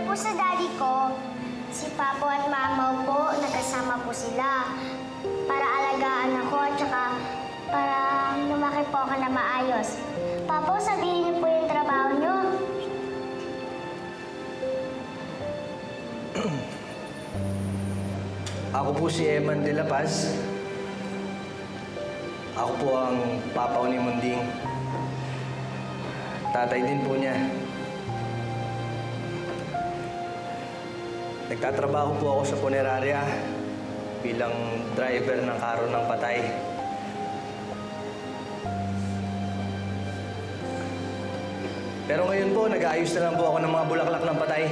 po sa daddy ko, si Papo at Mamaw po, nagkasama po sila para alagaan ako at saka para lumaki po ako na maayos. Papo, sabihin niyo po yung trabaho niyo. Ako po si Eman de la Paz. Ako po ang papa ni Munding. Tatay din po niya. Nagtatrabaho po ako sa punerarya bilang driver ng karo ng patay. Pero ngayon po, nag-aayos na lang po ako ng mga bulaklak ng patay.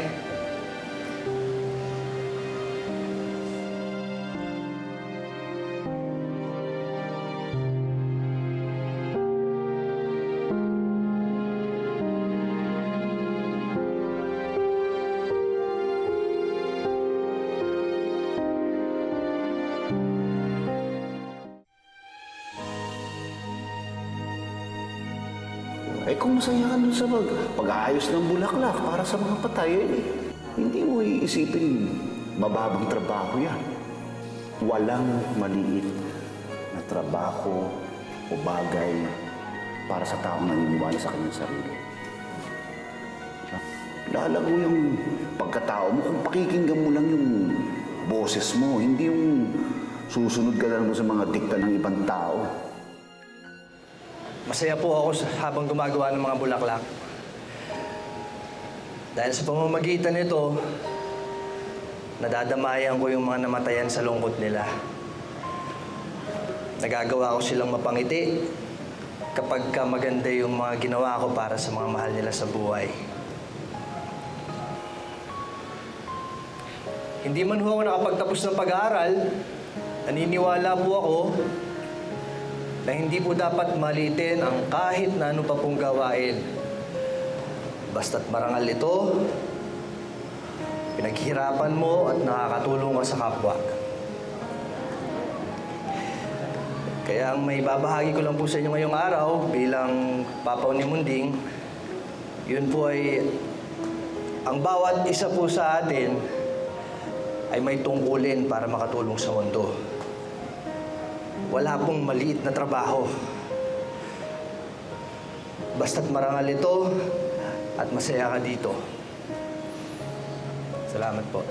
Eh kung masaya ka dun sa pag-aayos ng bulaklak para sa mga patay, hindi mo iisipin mababang trabaho yan. Walang maliit na trabaho o bagay para sa taong naniniwala sa kanyang sarili. Lalago yung pagkatao mo kung pakikinggan mo lang yung boses mo, hindi yung susunod ka lang sa mga dikta ng ibang tao. Masaya po ako habang gumagawa ng mga bulaklak. Dahil sa pamamagitan nito, nadadamayan ko yung mga namatayan sa lungkot nila. Nagagawa ko silang mapangiti kapag maganda yung mga ginawa ko para sa mga mahal nila sa buhay. Hindi man ho ako nakapagtapos ng pag-aaral, naniniwala po ako na hindi po dapat malitin ang kahit na ano pa pong gawain. Basta't marangal ito, pinaghirapan mo at nakakatulong ka sa kapwa. Kaya ang may babahagi ko lang po sa inyo ngayong araw bilang Papa ni Munding, yun po ay ang bawat isa po sa atin ay may tungkulin para makatulong sa mundo. Wala pong maliit na trabaho. Basta't marangal ito at masaya ka dito. Salamat po.